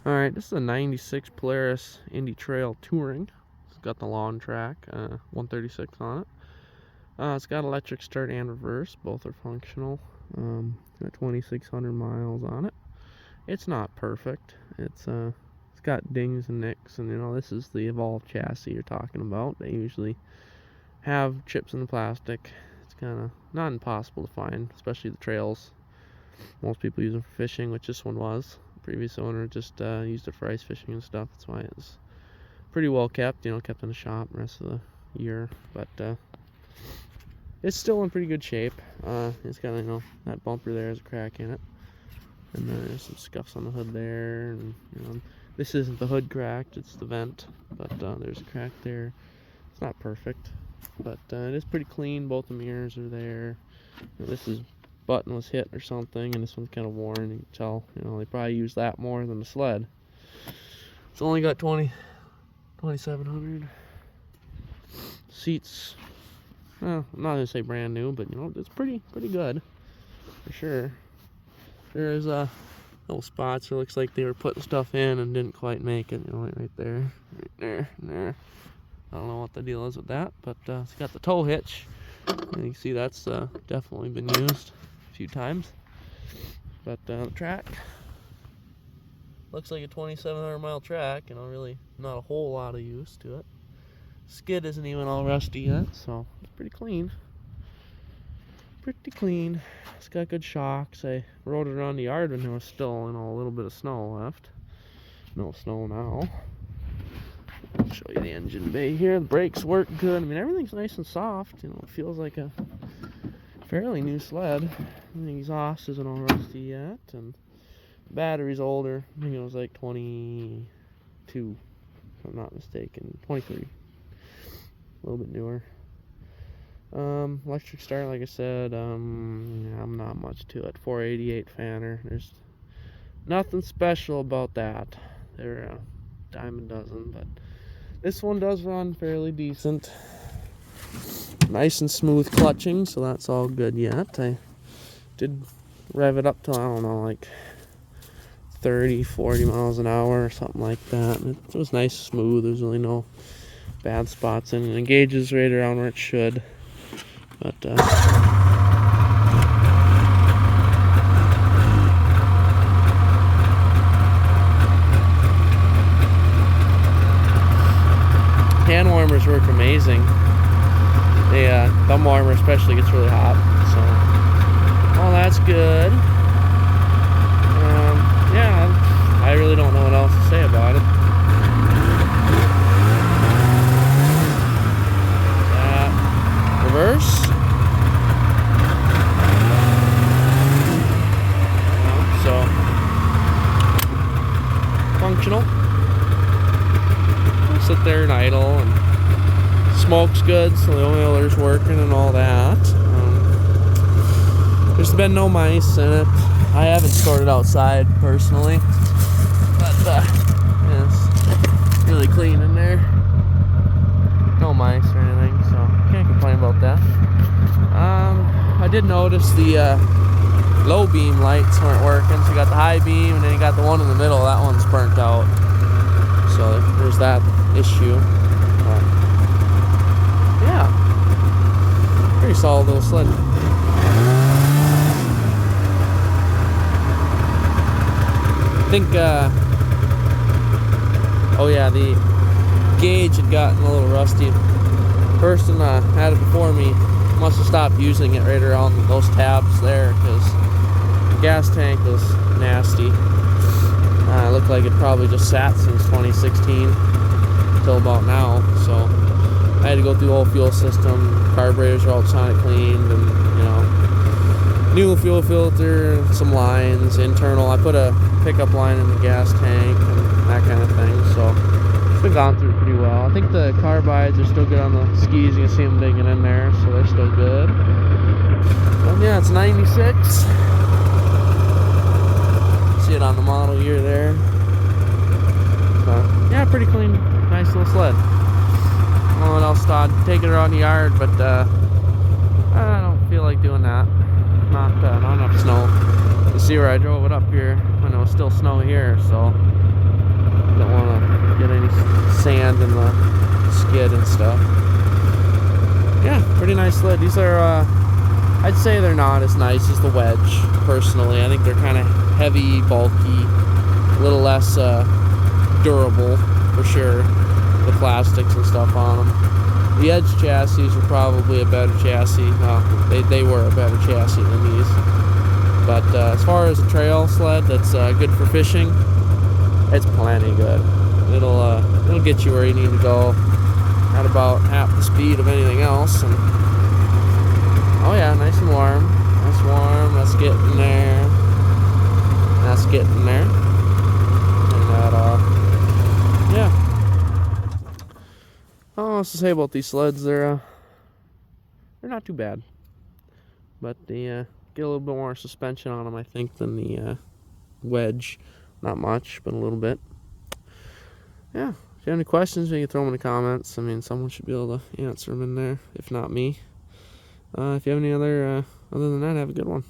Alright, this is a 96 Polaris Indy Trail Touring. It's got the lawn track, 136 on it. It's got electric start and reverse, both are functional. Got 2,600 miles on it. It's not perfect. It's got dings and nicks, and you know, this is the evolved chassis you're talking about. They usually have chips in the plastic. It's kind of not impossible to find, especially the trails. Most people use them for fishing, which this one was. The previous owner just used it for ice fishing and stuff. That's why it's pretty well kept, you know, kept in the shop the rest of the year. But it's still in pretty good shape. It's got, you know, that bumper there has a crack in it, and then there's some scuffs on the hood there. And you know, this isn't the hood cracked, it's the vent, but there's a crack there. It's not perfect, but it is pretty clean. Both the mirrors are there. You know, this button was hit or something, and this one's kind of worn. You can tell, you know, they probably use that more than the sled. It's only got 2,700 seats. Well, I'm not gonna say brand new, but you know, it's pretty good for sure. There's little spots where it looks like they were putting stuff in and didn't quite make it. You know, right there, right there, and there. I don't know what the deal is with that, but it's got the tow hitch. And you can see that's definitely been used a few times. But the track looks like a 2,700 mile track, you know, really not a whole lot of use to it. Skid isn't even all rusty yet, so it's pretty clean. Pretty clean. It's got good shocks. I rode it around the yard when there was still, you know, a little bit of snow left. No snow now. I'll show you the engine bay here. The brakes work good. I mean, everything's nice and soft. You know, it feels like a fairly new sled. The exhaust isn't all rusty yet, and the battery's older. I think it was like 22, if I'm not mistaken. 23. A little bit newer. Electric start, like I said, yeah, I'm not much to it. 488 fanner. There's nothing special about that. They're a dime a dozen, but this one does run fairly decent. Nice and smooth clutching, so that's all good yet. I did rev it up to, I don't know, like 30, 40 miles an hour or something like that. And it was nice, smooth. There's really no bad spots in it. It engages right around where it should. But hand warmers work amazing. The thumb warmer especially gets really hot, so all that's good. Yeah, I really don't know what else to say about it. Reverse. So functional. Sit there and idle, and smoke's good, so the oiler's working and all that. There's been no mice in it. I haven't stored it outside personally, but yeah, it's really clean in there. No mice or anything, so can't complain about that. I did notice the low beam lights weren't working, so you got the high beam, and then you got the one in the middle. That one's burnt out, so there's that issue. But yeah, pretty solid little sled. I think oh yeah, the gauge had gotten a little rusty. The person had it before me must have stopped using it right around those tabs there, because the gas tank was nasty. It looked like it probably just sat since 2016 till about now, so I had to go through the whole fuel system. Carburetors are all sonic cleaned, and you know, new fuel filter, some lines, internal. I put a pickup line in the gas tank and that kind of thing, so it's been gone through pretty well. I think the carbides are still good on the skis. You can see them digging in there, so they're still good. But yeah, it's 96. See it on the model year there. So yeah, pretty clean, nice little sled. I don't know what else to take it around the yard, but I don't feel like doing that. Not enough snow. You see where I drove it up here when it was still snow here, so get any sand in the skid and stuff. Yeah, pretty nice sled. These are, I'd say they're not as nice as the Wedge, personally. I think they're kind of heavy, bulky, a little less durable, for sure, the plastics and stuff on them. The Edge chassis are probably a better chassis. Well, they were a better chassis than these. But as far as a trail sled that's good for fishing, it's plenty good. It'll get you where you need to go at about half the speed of anything else. And oh yeah, nice and warm. Nice warm. Let's get in there. Let's get in there. And that yeah. I don't know what to say about these sleds. They're not too bad, but they get a little bit more suspension on them, I think, than the Wedge. Not much, but a little bit. Yeah. If you have any questions, you can throw them in the comments. I mean, someone should be able to answer them in there, if not me. If you have any other than that, have a good one.